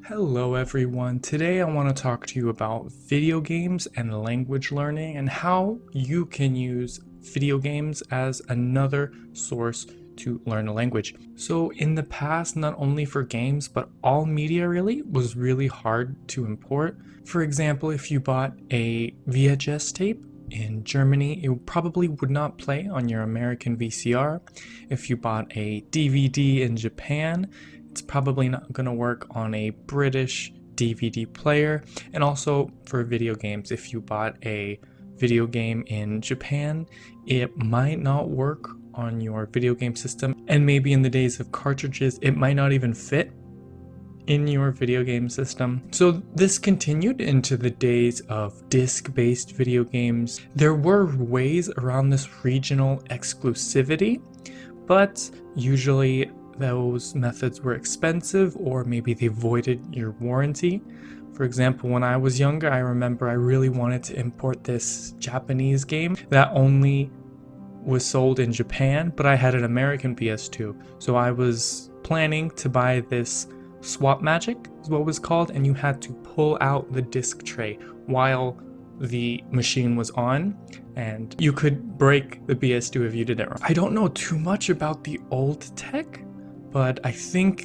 Hello everyone, today I want to talk to you about video games and language learning and how you can use video games as another source to learn a language. So in the past, not only for games, but all media really was really hard to import. For example, if you bought a VHS tape in Germany, it probably would not play on your American VCR. If you bought a DVD in Japan, it's probably not going to work on a British DVD player. And also for video games, if you bought a video game in Japan, it might not work on your video game system. And maybe in the days of cartridges, it might not even fit in your video game system. So this continued into the days of disc-based video games. There were ways around this regional exclusivity, but usually those methods were expensive, or maybe they voided your warranty. For example, when I was younger, I remember I really wanted to import this Japanese game that only was sold in Japan, but I had an American PS2. So I was planning to buy this Swap Magic, is what it was called, and you had to pull out the disc tray while the machine was on, and you could break the PS2 if you did it wrong. I don't know too much about the old tech, but I think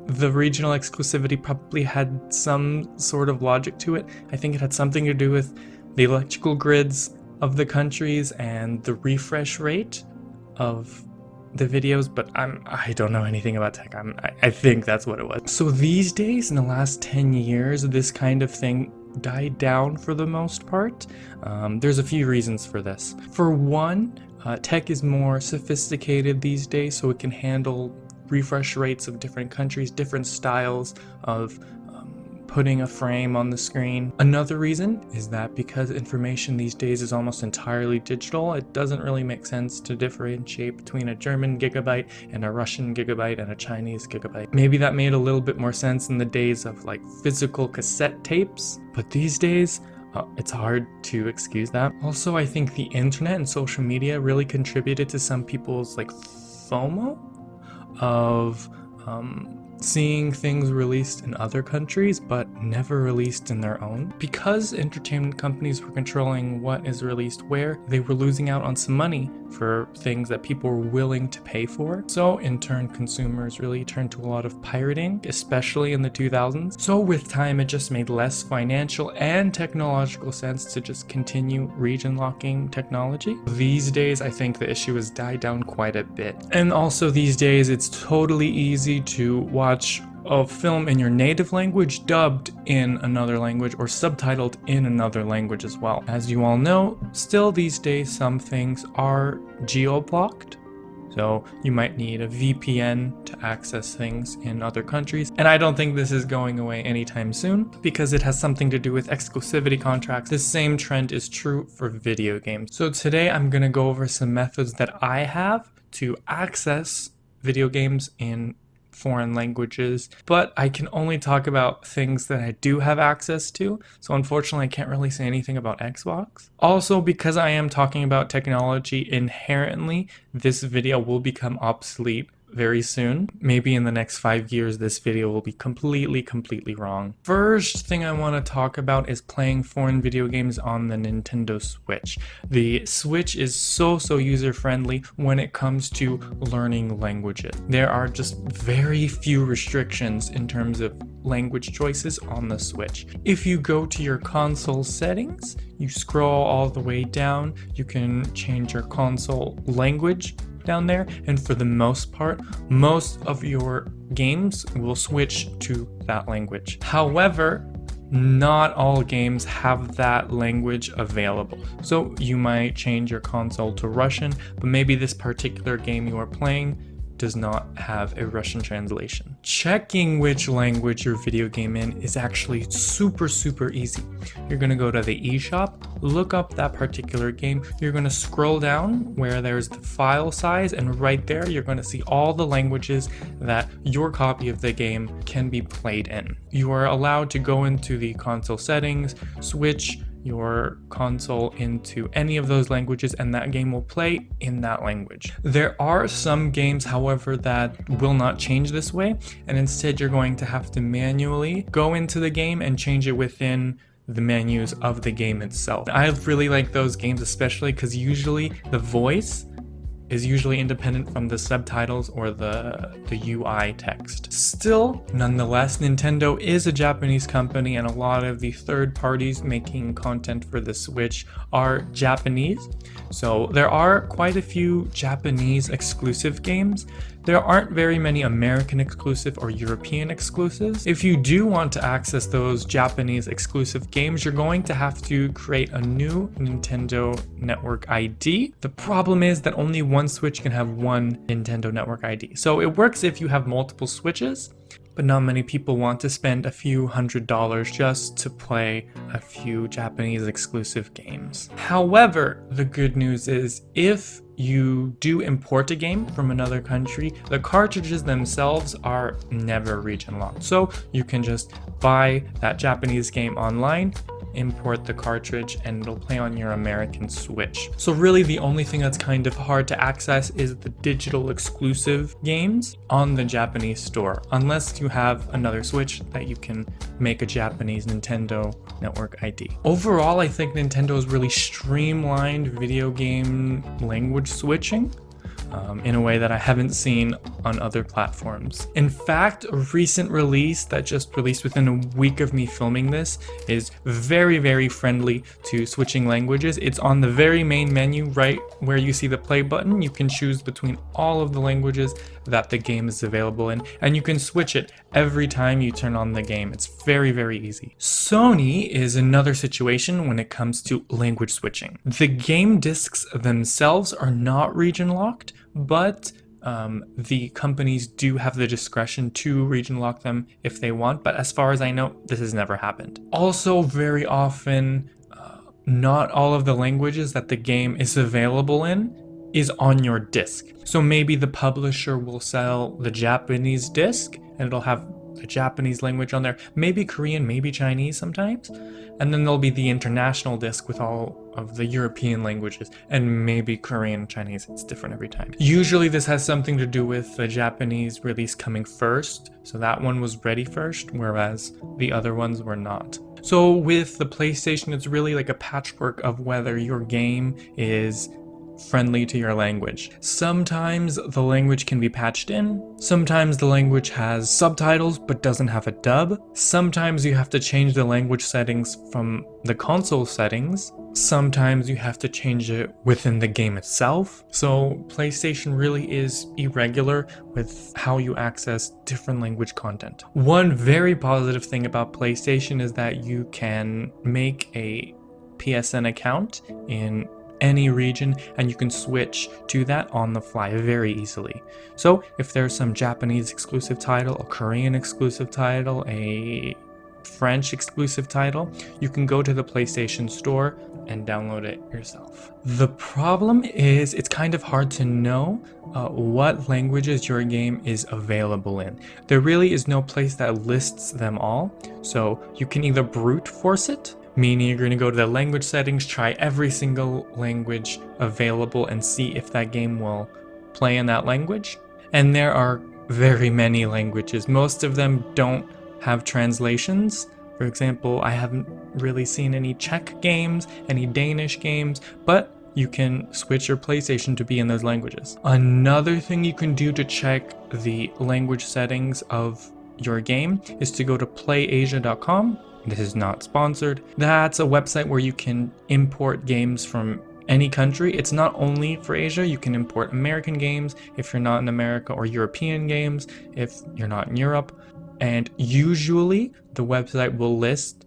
the regional exclusivity probably had some sort of logic to it. I think it had something to do with the electrical grids of the countries and the refresh rate of the videos, but I don't know anything about tech. I think that's what it was. So these days, in the last 10 years, this kind of thing died down for the most part. There's a few reasons for this. For one, tech is more sophisticated these days, so it can handle refresh rates of different countries, different styles of putting a frame on the screen. Another reason is that because information these days is almost entirely digital, it doesn't really make sense to differentiate between a German gigabyte and a Russian gigabyte and a Chinese gigabyte. Maybe that made a little bit more sense in the days of like physical cassette tapes, but these days it's hard to excuse that. Also, I think the internet and social media really contributed to some people's like FOMO of seeing things released in other countries but never released in their own. Because entertainment companies were controlling what is released where, they were losing out on some money for things that people were willing to pay for. So in turn, consumers really turned to a lot of pirating, especially in the 2000s. So with time, it just made less financial and technological sense to just continue region locking technology. These days, I think the issue has died down quite a bit. And also these days, it's totally easy to watch a film in your native language dubbed in another language or subtitled in another language as well. As you all know, still these days some things are geo-blocked. So you might need a VPN to access things in other countries. And I don't think this is going away anytime soon because it has something to do with exclusivity contracts. The same trend is true for video games. So today I'm going to go over some methods that I have to access video games in foreign languages, but I can only talk about things that I do have access to, so unfortunately I can't really say anything about Xbox. Also, because I am talking about technology inherently, this video will become obsolete very soon. Maybe in the next 5 years this video will be completely wrong. First thing I want to talk about is playing foreign video games on the Nintendo Switch. The Switch is so user-friendly when it comes to learning languages. There are just very few restrictions in terms of language choices on the Switch. If you go to your console settings, you scroll all the way down, you can change your console language down there, and for the most part, most of your games will switch to that language. However, not all games have that language available. So you might change your console to Russian, but maybe this particular game you are playing does not have a Russian translation. Checking which language your video game in is actually super easy. You're gonna go to the eShop, look up that particular game, you're gonna scroll down where there's the file size, and right there you're gonna see all the languages that your copy of the game can be played in. You are allowed to go into the console settings, switch your console into any of those languages and that game will play in that language. There are some games, however, that will not change this way, and instead you're going to have to manually go into the game and change it within the menus of the game itself. I really like those games, especially because usually the voice is usually independent from the subtitles or the UI text. Still, nonetheless, Nintendo is a Japanese company and a lot of the third parties making content for the Switch are Japanese. So there are quite a few Japanese exclusive games. There aren't very many American exclusive or European exclusives. If you do want to access those Japanese exclusive games, you're going to have to create a new Nintendo Network ID. The problem is that only one Switch can have one Nintendo Network ID. So it works if you have multiple Switches, but not many people want to spend a few $100s just to play a few Japanese exclusive games. However, the good news is if you do import a game from another country, the cartridges themselves are never region locked. So you can just buy that Japanese game online, import the cartridge, and it'll play on your American Switch. So really the only thing that's kind of hard to access is the digital exclusive games on the Japanese store, unless you have another Switch that you can make a Japanese Nintendo Network ID. Overall, I think Nintendo has really streamlined video game language switching in a way that I haven't seen on other platforms. In fact, a recent release that just released within a week of me filming this is very, very friendly to switching languages. It's on the very main menu right where you see the play button. You can choose between all of the languages that the game is available in, and you can switch it every time you turn on the game. It's very, very easy. Sony is another situation when it comes to language switching. The game discs themselves are not region locked, but the companies do have the discretion to region lock them if they want, but as far as I know, this has never happened. Also, very often, not all of the languages that the game is available in is on your disc. So maybe the publisher will sell the Japanese disc and it'll have the Japanese language on there, maybe Korean, maybe Chinese sometimes, and then there'll be the international disc with all of the European languages, and maybe Korean, Chinese. It's different every time. Usually this has something to do with the Japanese release coming first, so that one was ready first, whereas the other ones were not. So with the PlayStation, it's really like a patchwork of whether your game is friendly to your language. Sometimes the language can be patched in, sometimes the language has subtitles but doesn't have a dub, sometimes you have to change the language settings from the console settings, sometimes you have to change it within the game itself. So PlayStation really is irregular with how you access different language content. One very positive thing about PlayStation is that you can make a PSN account in any region and you can switch to that on the fly very easily. So if there's some Japanese exclusive title, a Korean exclusive title, a French exclusive title, you can go to the PlayStation Store and download it yourself. The problem is it's kind of hard to know what languages your game is available in. There really is no place that lists them all, so you can either brute force it, meaning you're going to go to the language settings, try every single language available and see if that game will play in that language. And there are very many languages. Most of them don't have translations. For example, I haven't really seen any Czech games, any Danish games, but you can switch your PlayStation to be in those languages. Another thing you can do to check the language settings of your game is to go to playasia.com. This is not sponsored. That's a website where you can import games from any country. It's not only for Asia. You can import American games if you're not in America, or European games if you're not in Europe. And usually the website will list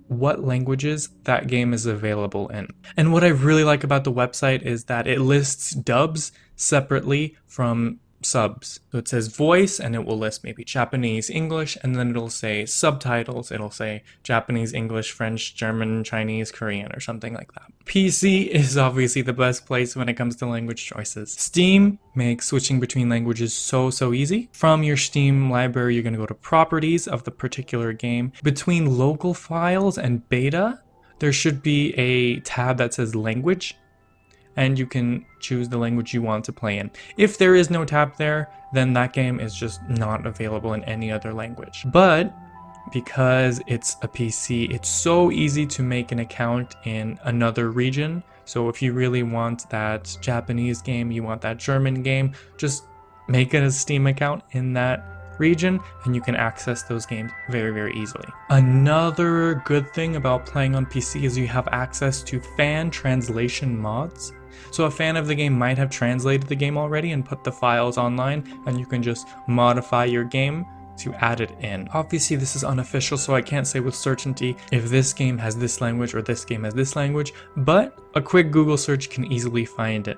what languages that game is available in. And what I really like about the website is that it lists dubs separately from subs. So it says voice and it will list maybe Japanese, English, and then it'll say subtitles. It'll say Japanese, English, French, German, Chinese, Korean, or something like that. PC is obviously the best place when it comes to language choices. Steam makes switching between languages so easy. From your Steam library, you're going to go to properties of the particular game. Between local files and beta, there should be a tab that says language, and you can choose the language you want to play in. If there is no tab there, then that game is just not available in any other language. But because it's a PC, it's so easy to make an account in another region. So if you really want that Japanese game, you want that German game, just make it a Steam account in that region and you can access those games very, very easily. Another good thing about playing on PC is you have access to fan translation mods. So a fan of the game might have translated the game already and put the files online, and you can just modify your game to add it in. Obviously this is unofficial, so I can't say with certainty if this game has this language or this game has this language, but a quick Google search can easily find it.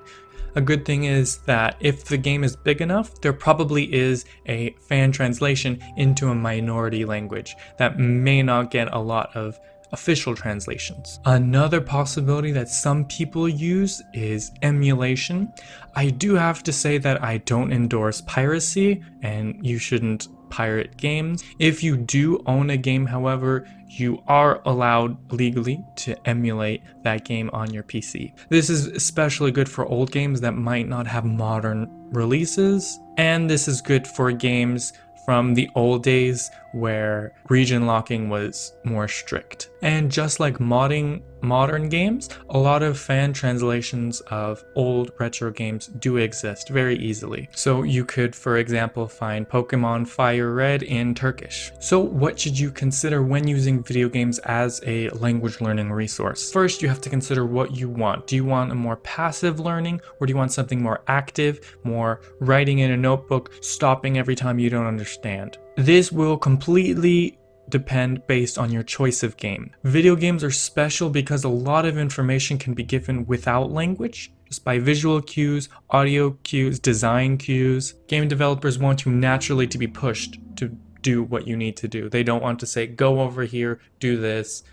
A good thing is that if the game is big enough, there probably is a fan translation into a minority language that may not get a lot of official translations. Another possibility that some people use is emulation. I do have to say that I don't endorse piracy, and you shouldn't pirate games. If you do own a game, however, you are allowed legally to emulate that game on your PC. This is especially good for old games that might not have modern releases, and this is good for games from the old days where region locking was more strict. And just like modding modern games, a lot of fan translations of old retro games do exist very easily. So you could, for example, find Pokemon Fire Red in Turkish. So what should you consider when using video games as a language learning resource? First, you have to consider what you want. Do you want a more passive learning, or do you want something more active, more writing in a notebook, stopping every time you don't understand? This will completely depend based on your choice of game. Video games are special because a lot of information can be given without language, just by visual cues, audio cues, design cues. Game developers want you naturally to be pushed to do what you need to do. They don't want to say, go over here, do this,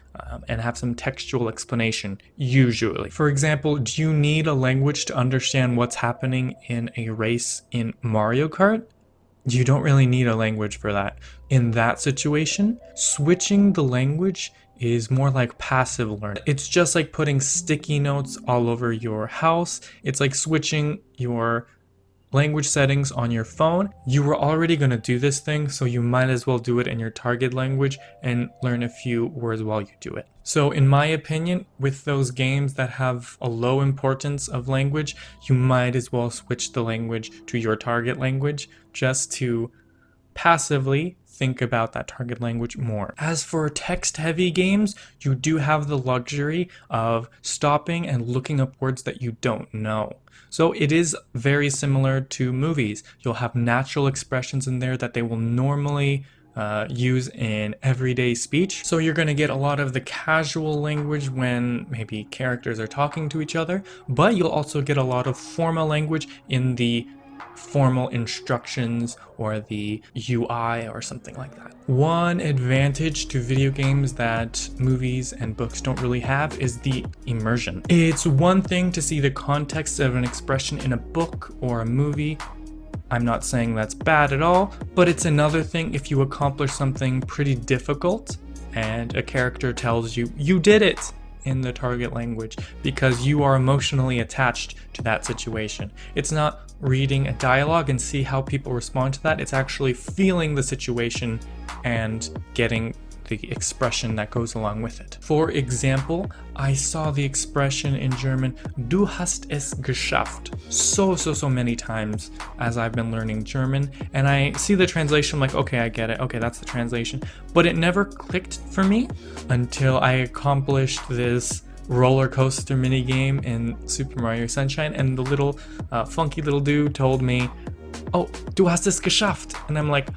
and have some textual explanation, usually. For example, do you need a language to understand what's happening in a race in Mario Kart? You don't really need a language for that. In that situation, switching the language is more like passive learning. It's just like putting sticky notes all over your house. It's like switching your language settings on your phone. You were already going to do this thing, so you might as well do it in your target language and learn a few words while you do it. So in my opinion, with those games that have a low importance of language, you might as well switch the language to your target language just to passively think about that target language more. As for text-heavy games, you do have the luxury of stopping and looking up words that you don't know. So it is very similar to movies. You'll have natural expressions in there that they will normally use in everyday speech. So you're going to get a lot of the casual language when maybe characters are talking to each other, but you'll also get a lot of formal language in the formal instructions or the UI or something like that. One advantage to video games that movies and books don't really have is the immersion. It's one thing to see the context of an expression in a book or a movie. I'm not saying that's bad at all, but it's another thing if you accomplish something pretty difficult and a character tells you, you did it, in the target language, because you are emotionally attached to that situation. It's not reading a dialogue and see how people respond to that. It's actually feeling the situation and getting the expression that goes along with it. For example, I saw the expression in German, du hast es geschafft, so many times as I've been learning German, and I see the translation, like, okay, I get it, okay, that's the translation, but it never clicked for me until I accomplished this roller coaster mini game in Super Mario Sunshine, and the little funky little dude told me, oh, du hast es geschafft, and I'm like,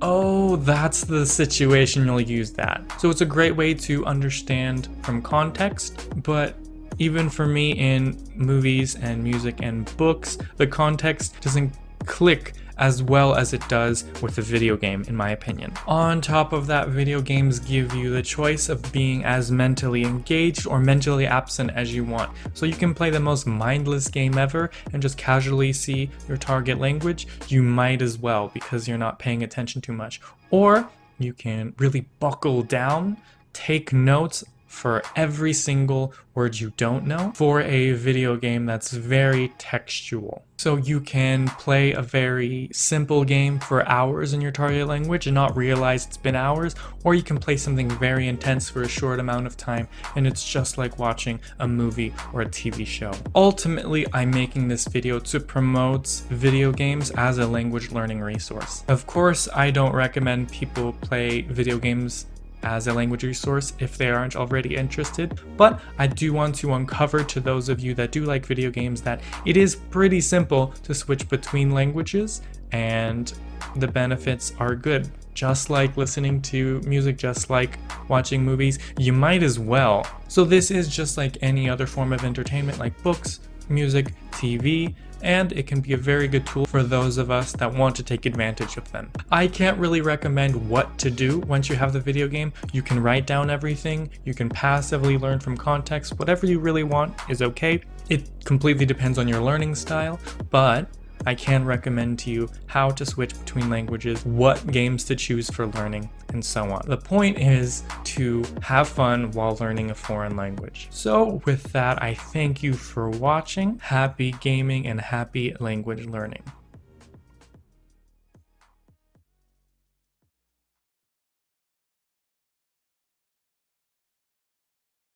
oh, that's the situation, you'll use that. So it's a great way to understand from context, but even for me in movies and music and books, the context doesn't click as well as it does with a video game, in my opinion. On top of that, video games give you the choice of being as mentally engaged or mentally absent as you want. So you can play the most mindless game ever and just casually see your target language. You might as well, because you're not paying attention too much. Or you can really buckle down, take notes, for every single word you don't know for a video game that's very textual. So you can play a very simple game for hours in your target language and not realize it's been hours, or you can play something very intense for a short amount of time and it's just like watching a movie or a TV show. Ultimately, I'm making this video to promote video games as a language learning resource. Of course, I don't recommend people play video games as a language resource if they aren't already interested, but I do want to uncover to those of you that do like video games that it is pretty simple to switch between languages and the benefits are good. Just like listening to music, just like watching movies, you might as well. So this is just like any other form of entertainment like books, music, TV, and it can be a very good tool for those of us that want to take advantage of them. I can't really recommend what to do once you have the video game. You can write down everything, you can passively learn from context, whatever you really want is okay. It completely depends on your learning style, but I can recommend to you how to switch between languages, what games to choose for learning, and so on. The point is to have fun while learning a foreign language. So with that, I thank you for watching. Happy gaming and happy language learning.